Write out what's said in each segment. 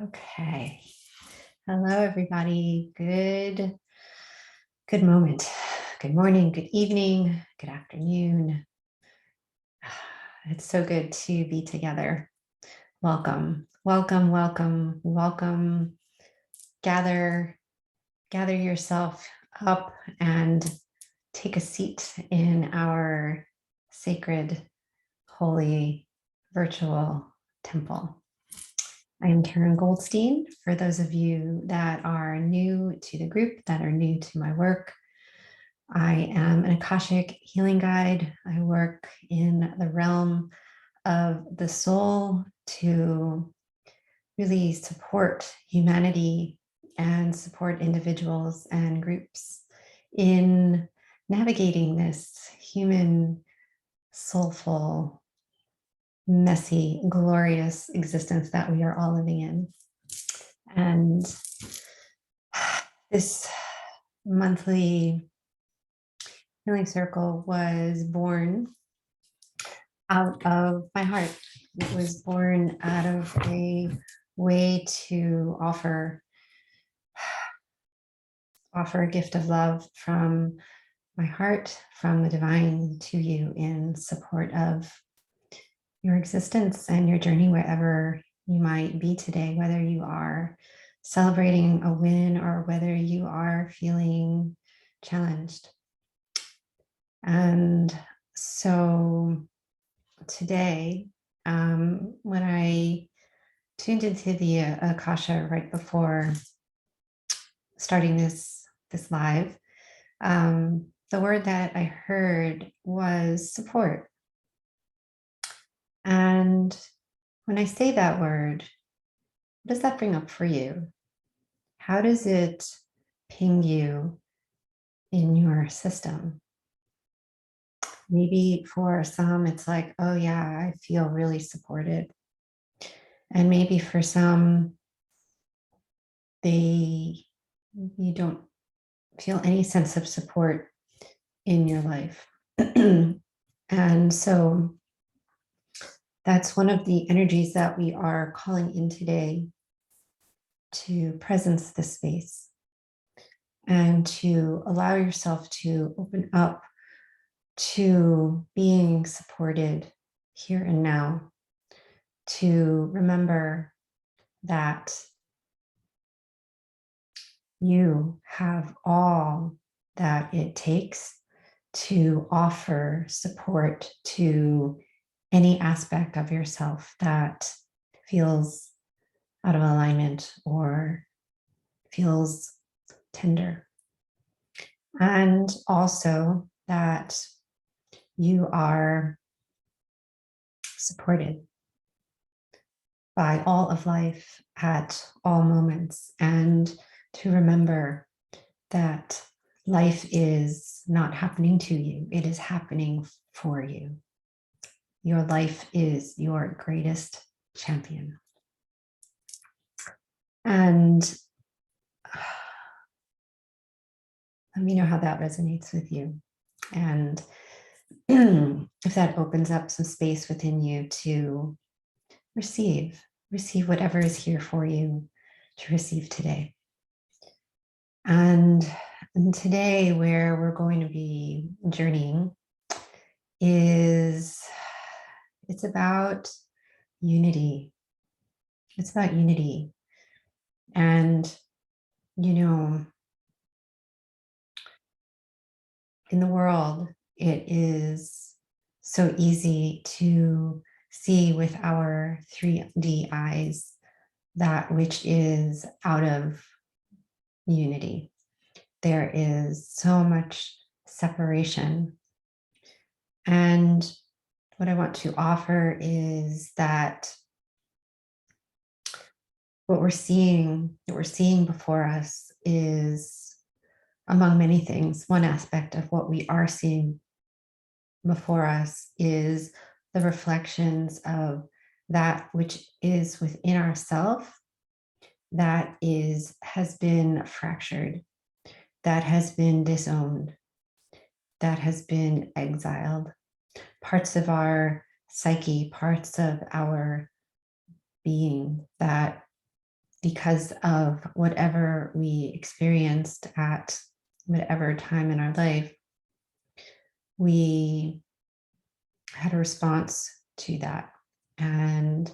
Okay. Hello, everybody. Good moment. Good morning, good evening, good afternoon. It's so good to be together. Welcome, welcome, welcome, welcome. Gather yourself up and take a seat in our sacred, holy, virtual temple. I am Karen Goldstein. For those of you that are new to the group, that are new to my work, I am an Akashic healing guide. I work in the realm of the soul to really support humanity and support individuals and groups in navigating this human, soulful, messy, glorious existence that we are all living in. And this monthly healing circle was born out of my heart. It was born out of a way to offer a gift of love from my heart, from the divine to you in support of your existence and your journey wherever you might be today, whether you are celebrating a win or whether you are feeling challenged. And so today, when I tuned into the Akasha right before starting this live, the word that I heard was support. And when I say that word, what does that bring up for you? How does it ping you in your system? Maybe for some, it's like, oh yeah, I feel really supported. And maybe for some, you don't feel any sense of support in your life. And so that's one of the energies that we are calling in today to presence this space and to allow yourself to open up to being supported here and now, to remember that you have all that it takes to offer support to any aspect of yourself that feels out of alignment or feels tender. And also that you are supported by all of life at all moments, and to remember that life is not happening to you, it is happening for you. Your life is your greatest champion. And let me know how that resonates with you. And if that opens up some space within you to receive whatever is here for you to receive today. And today, where we're going to be journeying it's about unity. It's about unity. And, in the world, it is so easy to see with our 3D eyes that which is out of unity. There is so much separation. And what I want to offer is that what we're seeing before us is, among many things, one aspect of what we are seeing before us is the reflections of that which is within ourselves that has been fractured, that has been disowned, that has been exiled. Parts of our psyche, parts of our being that because of whatever we experienced at whatever time in our life, we had a response to that. And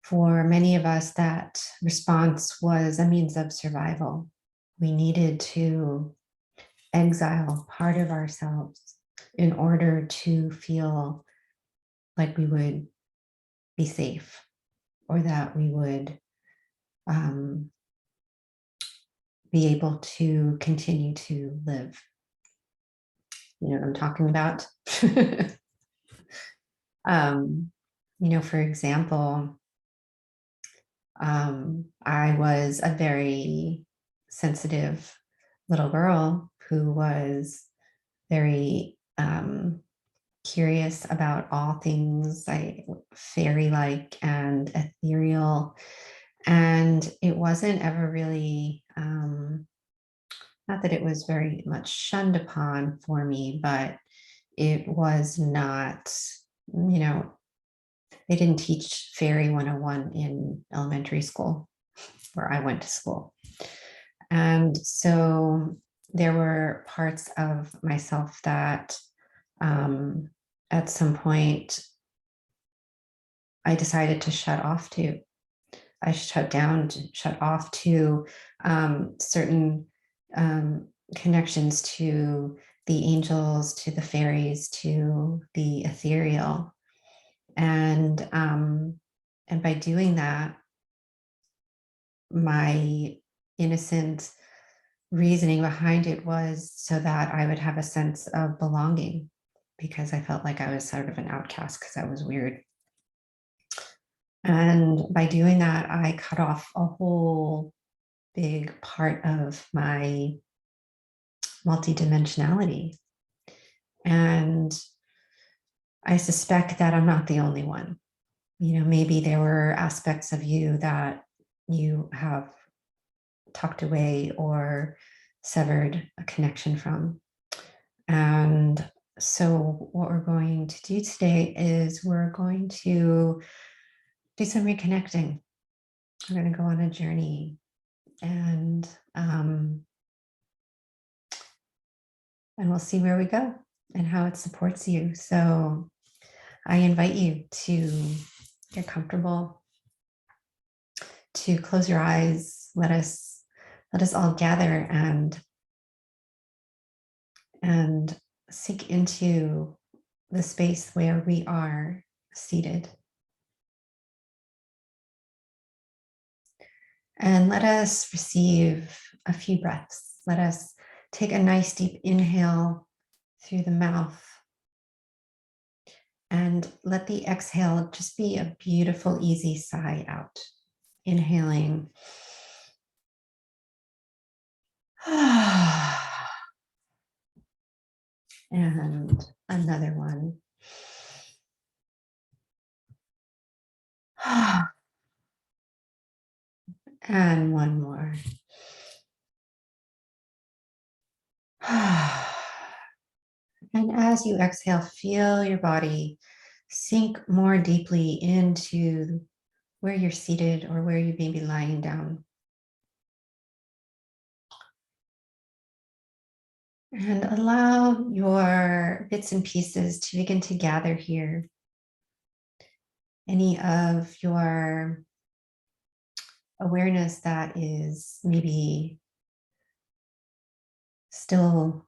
for many of us, that response was a means of survival. We needed to exile part of ourselves in order to feel like we would be safe, or that we would be able to continue to live. You know what I'm talking about? For example, I was a very sensitive little girl who was very curious about all things fairy-like and ethereal. And it wasn't ever really, not that it was very much shunned upon for me, but it was not, they didn't teach Fairy 101 in elementary school where I went to school. And so there were parts of myself that at some point I decided to shut off to. I shut off to certain connections to the angels, to the fairies, to the ethereal. And by doing that, my innocent reasoning behind it was so that I would have a sense of belonging, because I felt like I was sort of an outcast because I was weird. And by doing that, I cut off a whole big part of my multidimensionality. And I suspect that I'm not the only one. Maybe there were aspects of you that you have tucked away or severed a connection from. And so what we're going to do today is we're going to do some reconnecting. We're going to go on a journey, and we'll see where we go and how it supports you. So I invite you to get comfortable, to close your eyes. Let us all gather and sink into the space where we are seated. And let us receive a few breaths. Let us take a nice deep inhale through the mouth. And let the exhale just be a beautiful, easy sigh out. Inhaling. And another one. And one more. And as you exhale, feel your body sink more deeply into where you're seated or where you may be lying down. And allow your bits and pieces to begin to gather here. Any of your awareness that is maybe still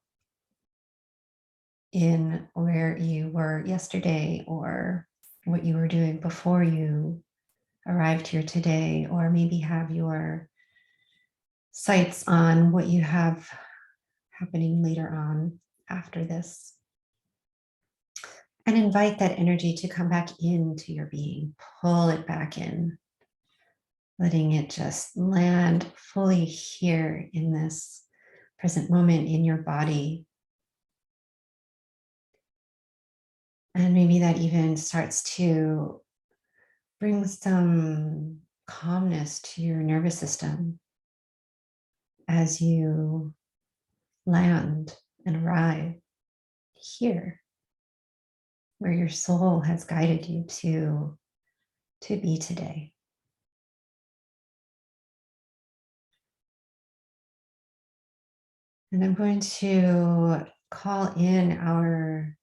in where you were yesterday, or what you were doing before you arrived here today, or maybe have your sights on what you have happening later on after this. And invite that energy to come back into your being. Pull it back in, letting it just land fully here in this present moment in your body. And maybe that even starts to bring some calmness to your nervous system as you land and arrive here, where your soul has guided you to be today. And I'm going to call in our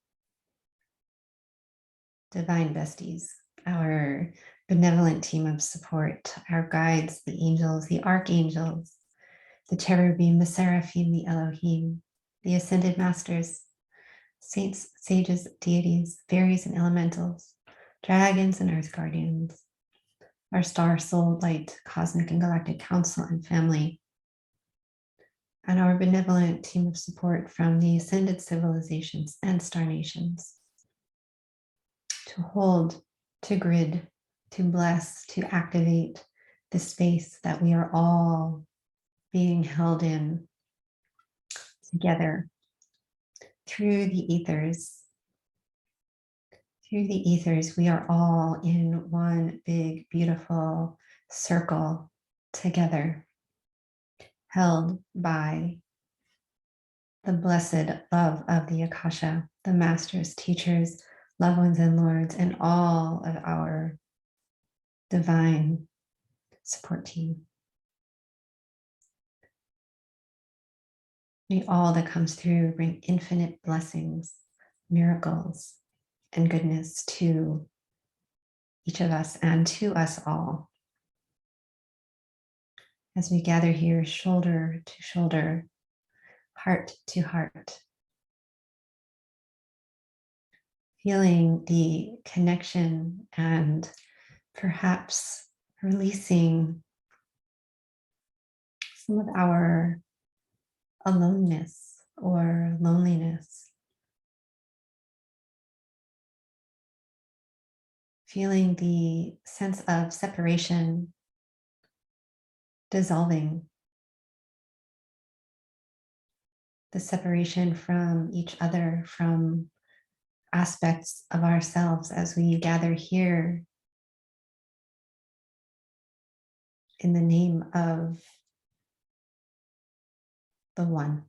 divine besties, our benevolent team of support, our guides, the angels, the archangels, the cherubim, the seraphim, the Elohim, the ascended masters, saints, sages, deities, fairies and elementals, dragons and earth guardians, our star, soul, light, cosmic and galactic council and family, and our benevolent team of support from the ascended civilizations and star nations, to hold, to grid, to bless, to activate the space that we are all being held in together through the ethers. Through the ethers, we are all in one big, beautiful circle together, held by the blessed love of the Akasha, the masters, teachers, loved ones, and lords, and all of our divine support team. May all that comes through bring infinite blessings, miracles, and goodness to each of us and to us all. As we gather here, shoulder to shoulder, heart to heart, feeling the connection and perhaps releasing some of our aloneness or loneliness. Feeling the sense of separation dissolving, the separation from each other, from aspects of ourselves as we gather here in the name of the one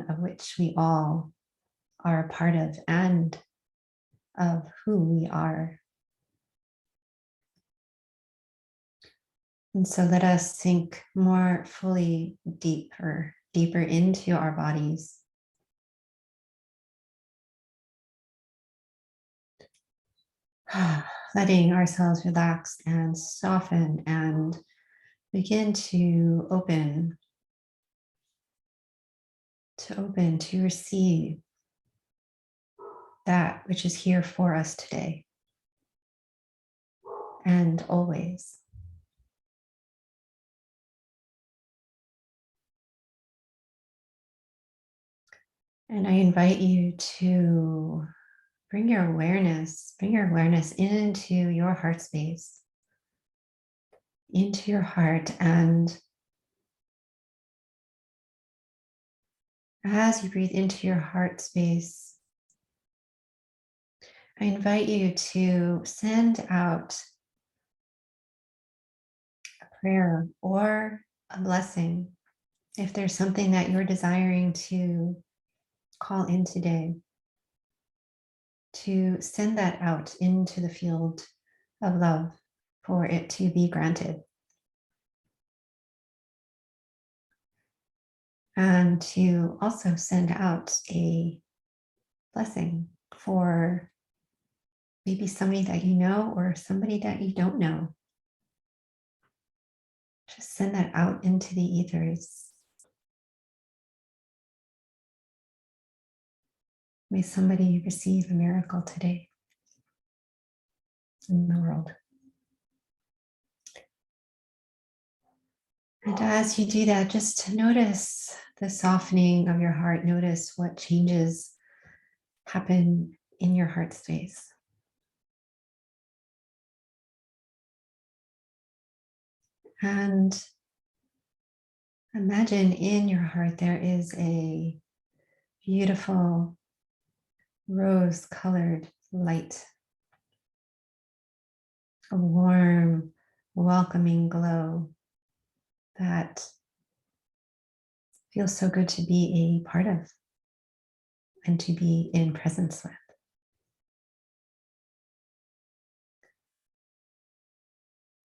of which we all are a part of and of who we are. And so let us sink more fully, deeper into our bodies. Letting ourselves relax and soften and begin to open, to receive that which is here for us today and always. And I invite you to bring your awareness into your heart space, into your heart. And as you breathe into your heart space, I invite you to send out a prayer or a blessing. If there's something that you're desiring to call in today, to send that out into the field of love for it to be granted. And to also send out a blessing for maybe somebody that you know or somebody that you don't know. Just send that out into the ethers. May somebody receive a miracle today in the world. And as you do that, just notice the softening of your heart. Notice what changes happen in your heart space. And imagine in your heart there is a beautiful rose-colored light, a warm, welcoming glow that feels so good to be a part of and to be in presence with.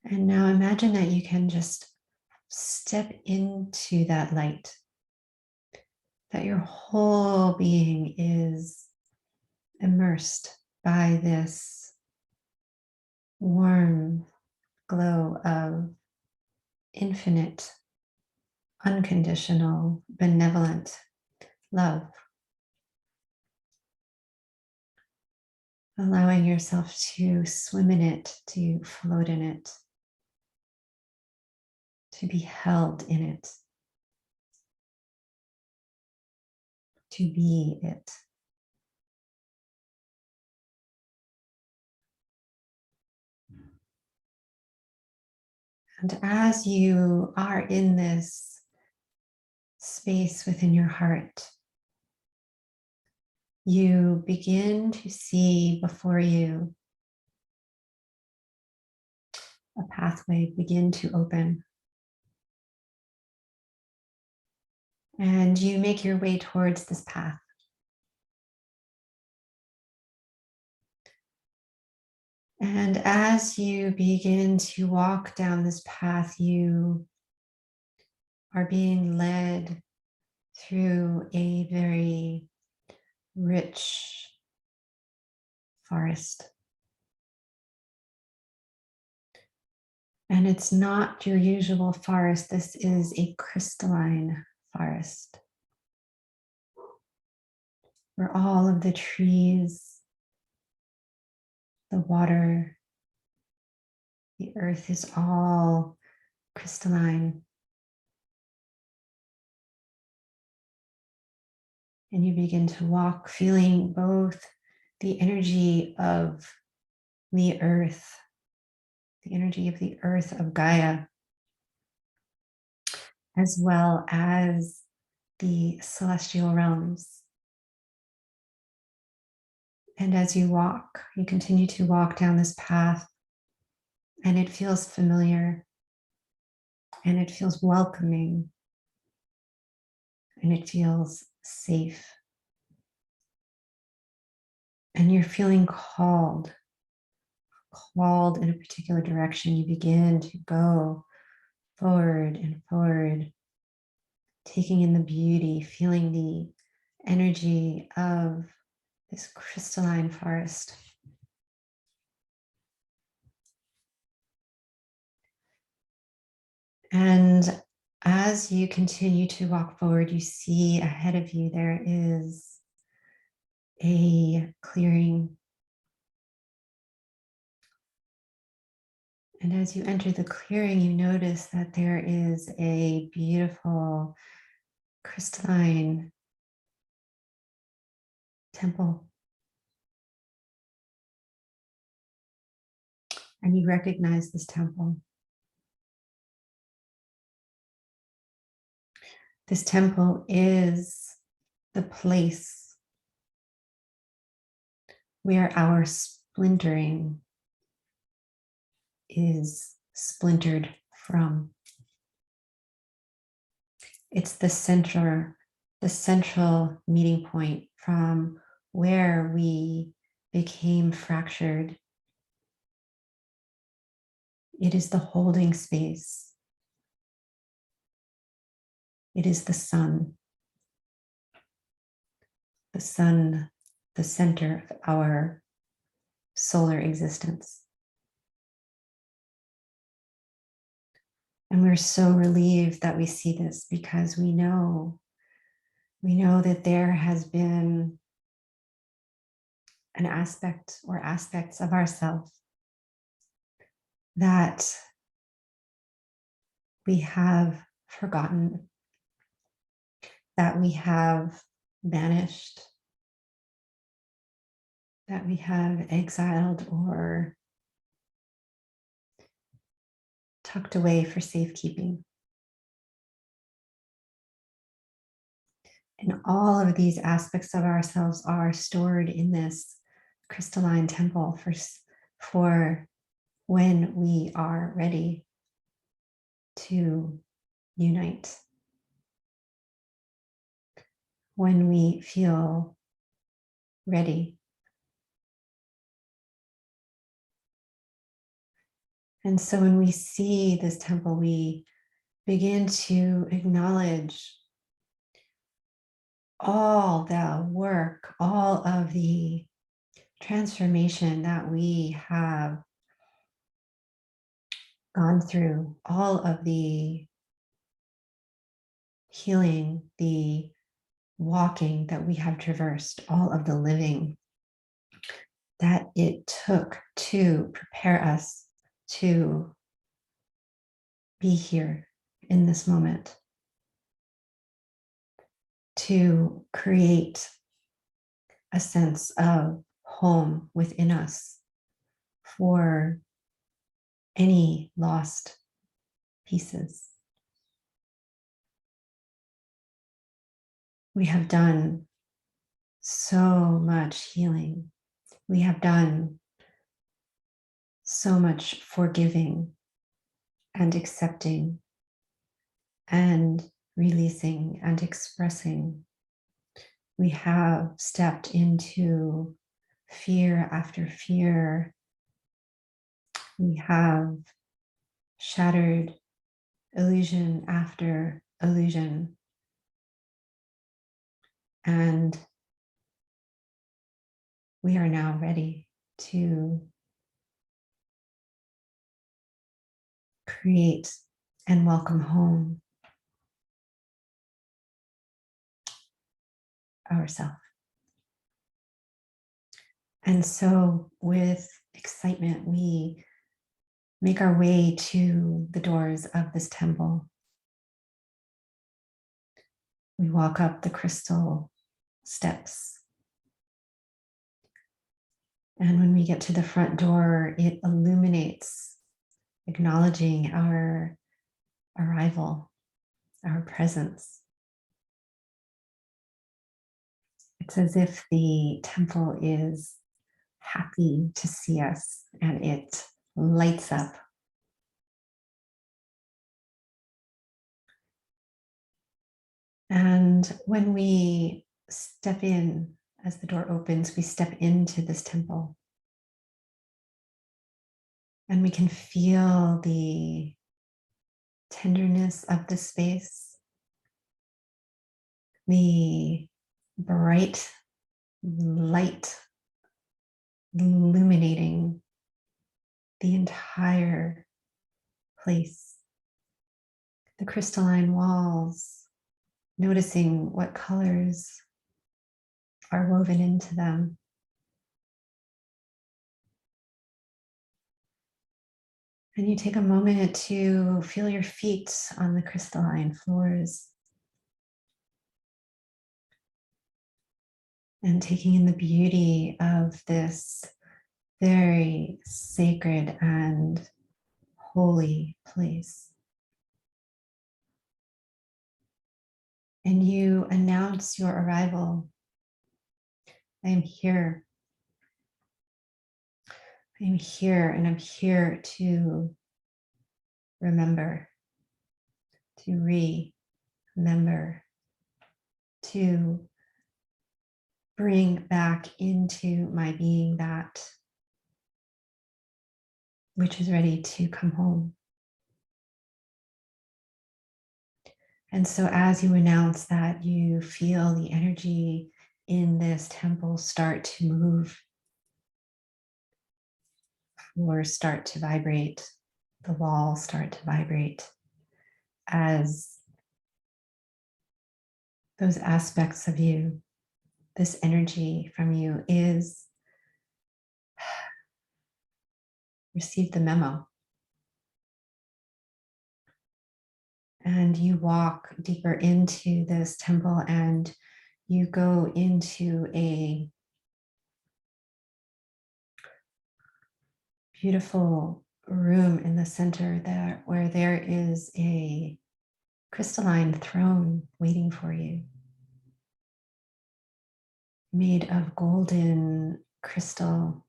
And now imagine that you can just step into that light, that your whole being is immersed by this warm glow of infinite, unconditional, benevolent love. Allowing yourself to swim in it, to float in it, to be held in it, to be it. And as you are in this space within your heart, you begin to see before you a pathway begin to open. And you make your way towards this path. And as you begin to walk down this path, you are being led through a very rich forest. And it's not your usual forest. This is a crystalline forest where all of the trees, the water, the earth is all crystalline. And you begin to walk feeling both the energy of the earth, of Gaia, as well as the celestial realms. And as you walk, you continue to walk down this path, and it feels familiar, and it feels welcoming, and it feels safe. And you're feeling called in a particular direction. You begin to go forward and forward, taking in the beauty, feeling the energy of this crystalline forest. And as you continue to walk forward, you see ahead of you there is a clearing. And as you enter the clearing, you notice that there is a beautiful crystalline temple. And you recognize this temple. This temple is the place where our splintering is splintered from. It's the central meeting point from where we became fractured. It is the holding space. It is the sun, the center of our solar existence. And we're so relieved that we see this, because we know that there has been an aspect or aspects of ourselves that we have forgotten, that we have banished, that we have exiled or tucked away for safekeeping. And all of these aspects of ourselves are stored in this crystalline temple for when we are ready to unite, when we feel ready. And so when we see this temple, we begin to acknowledge all the work, all of the transformation that we have gone through, all of the healing, the walking that we have traversed, all of the living that it took to prepare us to be here in this moment, to create a sense of home within us for any lost pieces. We have done so much healing. We have done so much forgiving and accepting and releasing and expressing. We have stepped into fear after fear. We have shattered illusion after illusion. And we are now ready to create and welcome home ourself. And so with excitement, we make our way to the doors of this temple. We walk up the crystal steps. And when we get to the front door, it illuminates, acknowledging our arrival, our presence. It's as if the temple is happy to see us and it lights up. And when we step in, as the door opens, we step into this temple. And we can feel the tenderness of the space, the bright light illuminating the entire place. The crystalline walls, noticing what colors are woven into them. And you take a moment to feel your feet on the crystalline floors. And taking in the beauty of this very sacred and holy place. And you announce your arrival. I am here. I am here, and I'm here to remember, to remember, to bring back into my being that which is ready to come home. And so as you announce that, you feel the energy in this temple start to move, floors start to vibrate, the walls start to vibrate as those aspects of you, this energy from you is receive the memo. And you walk deeper into this temple and you go into a beautiful room in the center there where there is a crystalline throne waiting for you, made of golden crystal.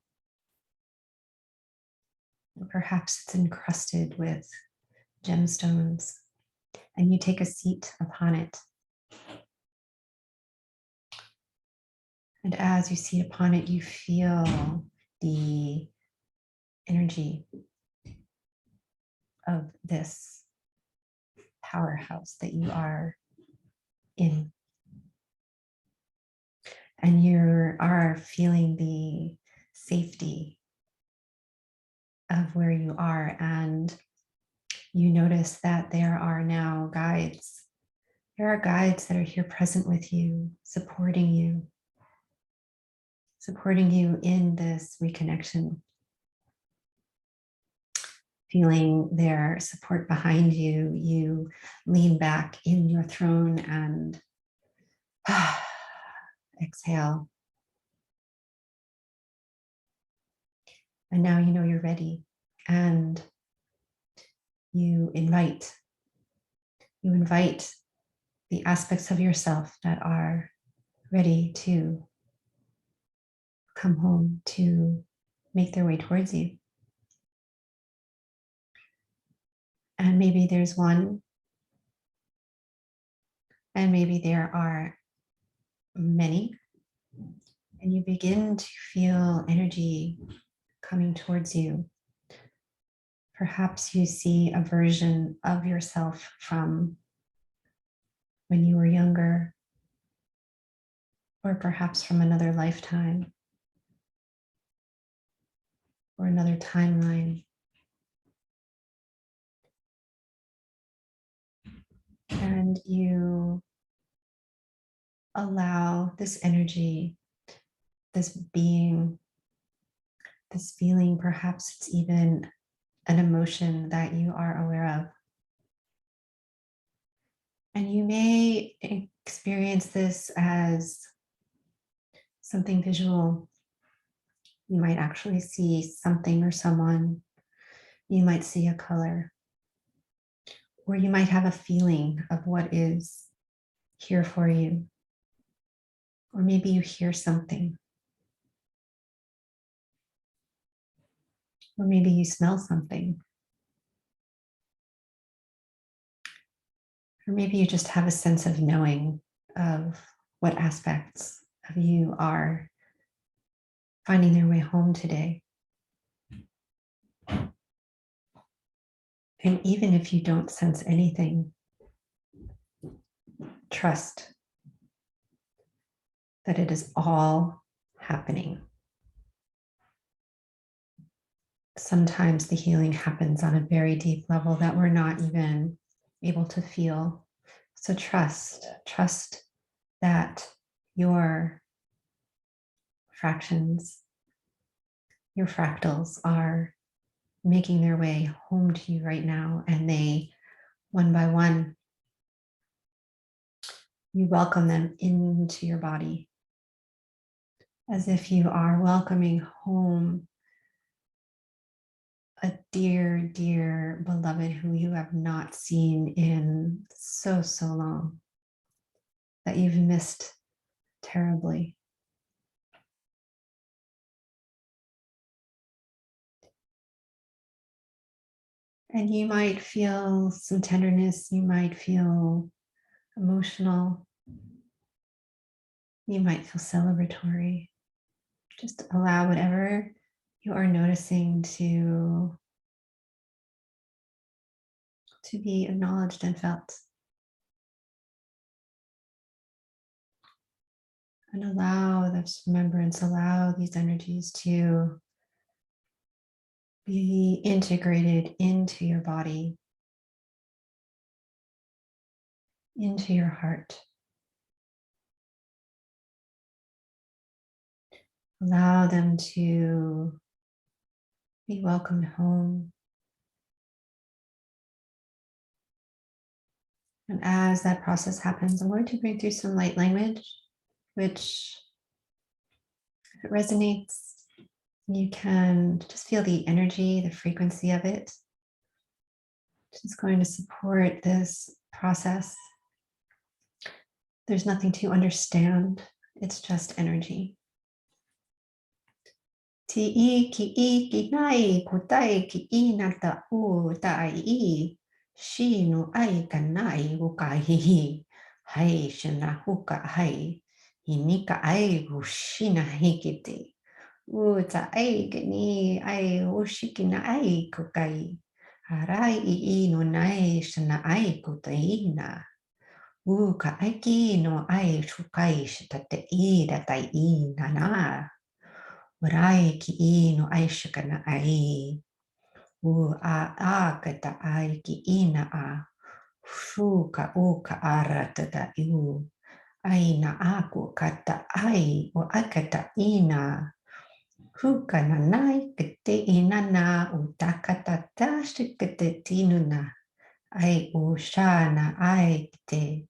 Perhaps it's encrusted with gemstones, and you take a seat upon it. And as you sit upon it, you feel the energy of this powerhouse that you are in. And you are feeling the safety of where you are. And you notice that there are now guides. There are guides that are here present with you, supporting you in this reconnection. Feeling their support behind you, you lean back in your throne and exhale. And now you know you're ready. And you invite the aspects of yourself that are ready to come home, to make their way towards you. And maybe there's one, and maybe there are many, and you begin to feel energy coming towards you. Perhaps you see a version of yourself from when you were younger, or perhaps from another lifetime, or another timeline. And you allow this energy, this being, this feeling, perhaps it's even an emotion that you are aware of. And you may experience this as something visual. You might actually see something or someone. You might see a color. Or you might have a feeling of what is here for you. Or maybe you hear something. Or maybe you smell something. Or maybe you just have a sense of knowing of what aspects of you are finding their way home today. And even if you don't sense anything, trust that it is all happening. Sometimes the healing happens on a very deep level that we're not even able to feel. So trust that your fractions, your fractals are making their way home to you right now, and they, one by one, you welcome them into your body as if you are welcoming home a dear, dear beloved who you have not seen in so long, that you've missed terribly. And you might feel some tenderness, you might feel emotional, you might feel celebratory. Just allow whatever you are noticing to be acknowledged and felt. And allow this remembrance, allow these energies to be integrated into your body, into your heart. Allow them to be welcomed home. And as that process happens, I'm going to bring through some light language, which, if it resonates, you can just feel the energy, the frequency of it. It's going to support this process. There's nothing to understand. It's just energy. Ti ki ki nai kutai ki nata u tai shi no ai kanai ukai hai shina huka hai inika ai ushina hikiti u ta ai gani ai ushikina ai kukai Harai I no nai shana ai kutaina. Ka aiki no ai shukai shitate I datai I nana. Warai ki I no ai shikana ai. A kata ai ki ina a. Shuka uka aratata iu. Aina aku kata ai o akata ina. Huka na nai kete ina na utakata tashi kete tinuna. Ai ushana ai kete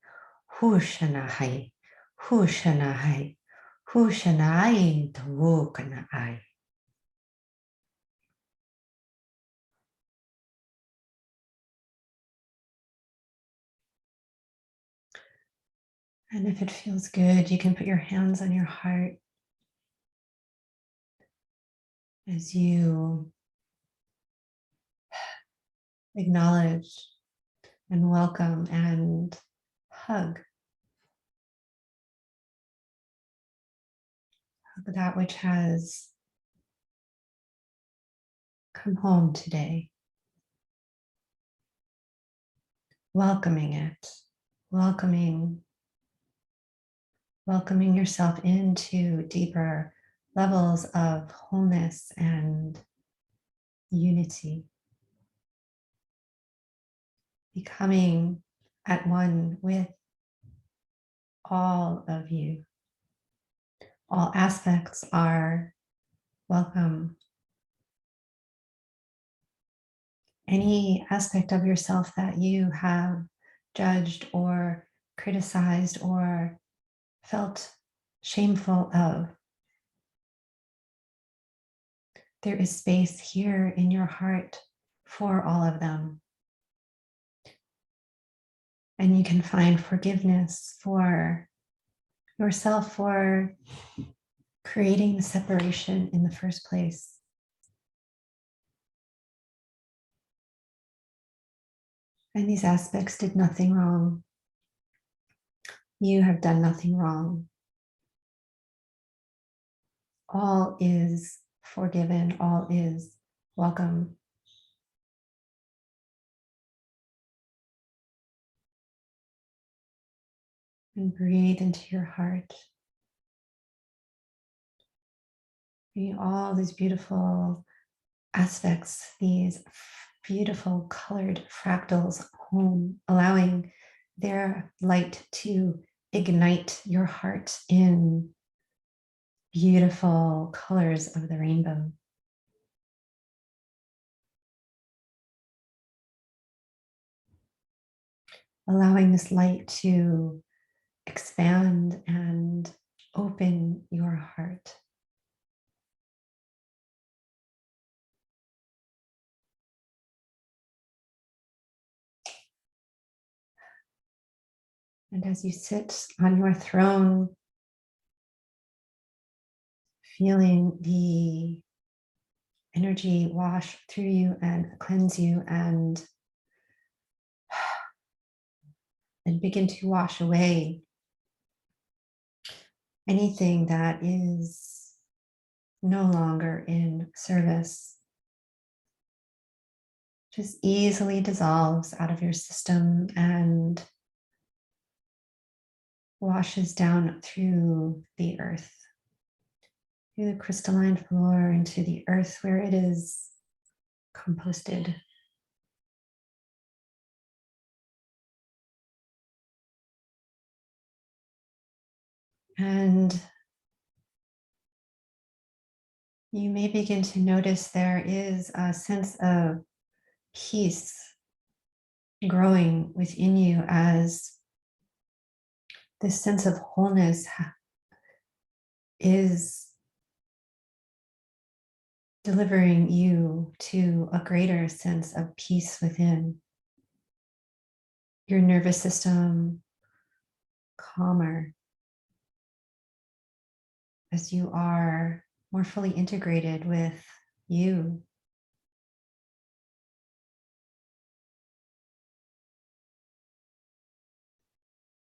hushana hai. Hushana hai. Hushana ai tawukana ai. And if it feels good, you can put your hands on your heart as you acknowledge and welcome and hug that which has come home today, welcoming it, welcoming yourself into deeper levels of wholeness and unity, becoming at one with all of you. All aspects are welcome. Any aspect of yourself that you have judged or criticized or felt shameful of, there is space here in your heart for all of them. And you can find forgiveness for yourself for creating the separation in the first place. And these aspects did nothing wrong. You have done nothing wrong. All is forgiven, all is welcome. And breathe into your heart. Bring all these beautiful aspects, these beautiful colored fractals home, allowing their light to ignite your heart in beautiful colors of the rainbow. Allowing this light to expand and open your heart. And as you sit on your throne, feeling the energy wash through you and cleanse you and begin to wash away anything that is no longer in service, just easily dissolves out of your system and washes down through the earth, through the crystalline floor into the earth where it is composted. And you may begin to notice there is a sense of peace growing within you as this sense of wholeness is delivering you to a greater sense of peace within. Your nervous system calmer as you are more fully integrated with you.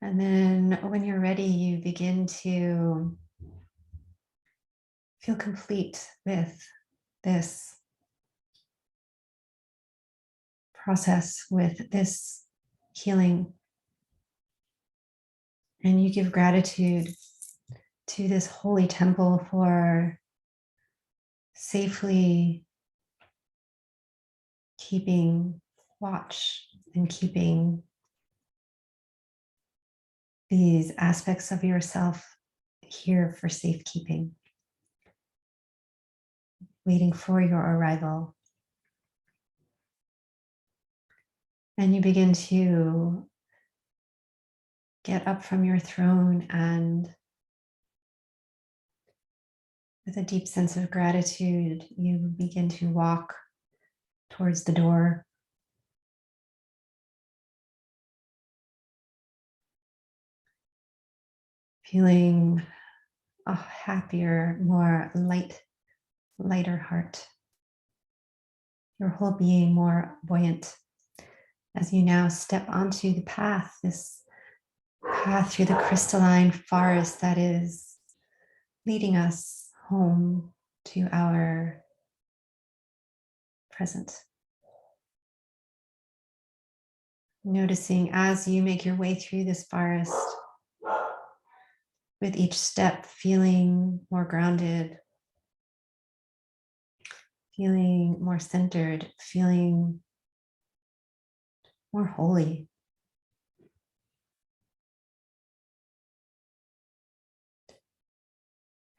And then when you're ready, you begin to feel complete with this process with this healing. And you give gratitude to this holy temple for safely keeping watch and keeping these aspects of yourself here for safekeeping, waiting for your arrival. And you begin to get up from your throne, and with a deep sense of gratitude, you begin to walk towards the door. Feeling a happier, more lighter heart. Your whole being more buoyant as you now step onto the path, this path through the crystalline forest that is leading us home to our present. Noticing as you make your way through this forest, with each step feeling more grounded, feeling more centered, feeling more holy.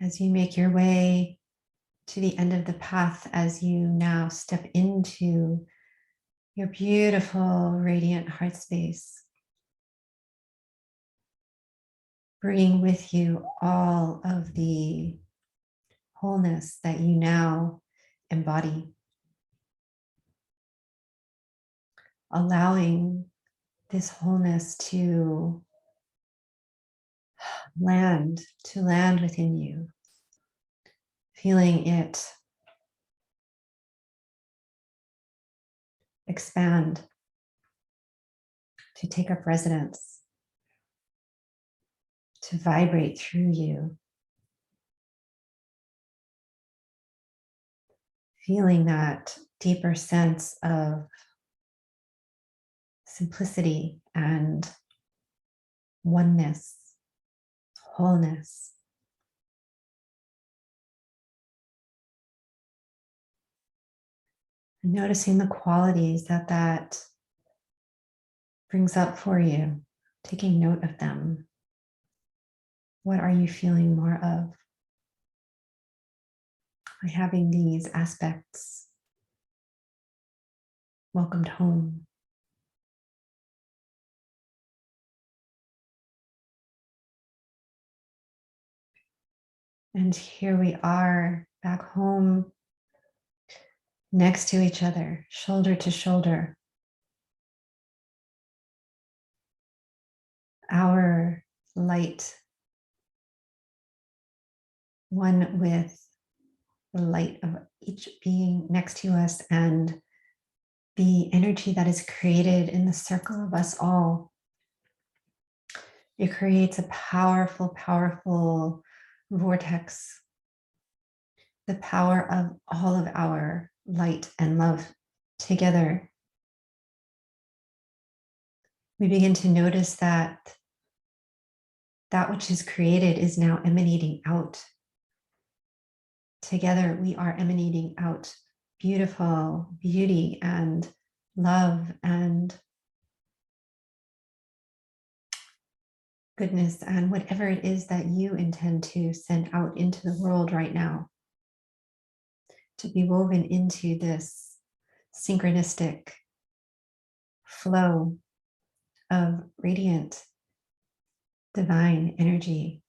As you make your way to the end of the path, as you now step into your beautiful, radiant heart space, bringing with you all of the wholeness that you now embody, allowing this wholeness to land within you, feeling it expand, to take up residence, to vibrate through you, feeling that deeper sense of simplicity and oneness, wholeness. And noticing the qualities that brings up for you, taking note of them. What are you feeling more of by having these aspects welcomed home? And here we are back home, next to each other, shoulder to shoulder. Our light, one with the light of each being next to us, and the energy that is created in the circle of us all. It creates a powerful, powerful vortex, the power of all of our light and love together. We begin to notice that which is created is now emanating out. Together, we are emanating out beautiful beauty and love and goodness and whatever it is that you intend to send out into the world right now, to be woven into this synchronistic flow of radiant divine energy,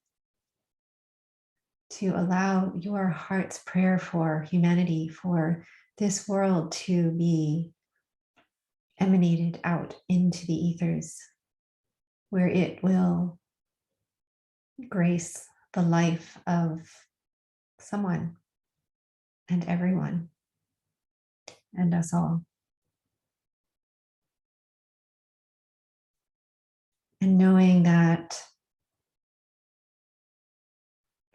to allow your heart's prayer for humanity, for this world to be emanated out into the ethers, where it will grace the life of someone and everyone and us all. And knowing that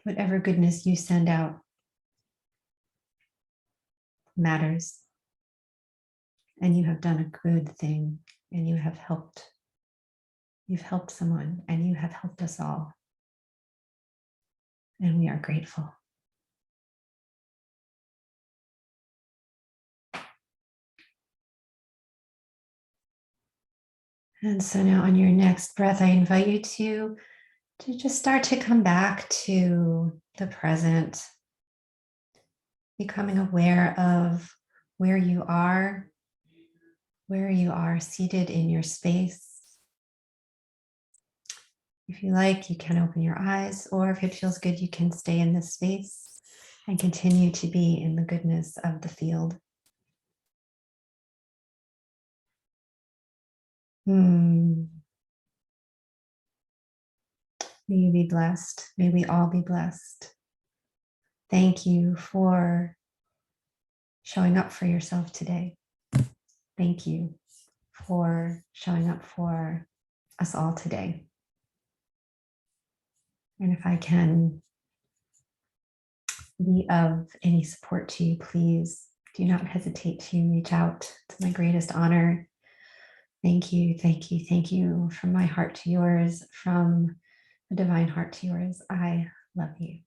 whatever goodness you send out matters and you have done a good thing, and you've helped someone, and you have helped us all. And we are grateful. And so now on your next breath, I invite you to just start to come back to the present, becoming aware of where you are seated in your space. If you like, you can open your eyes, or if it feels good, you can stay in this space and continue to be in the goodness of the field. May you be blessed. May we all be blessed. Thank you for showing up for yourself today. Thank you for showing up for us all today. And if I can be of any support to you, please do not hesitate to reach out. It's my greatest honor. Thank you, thank you, thank you. From my heart to yours, from the divine heart to yours, I love you.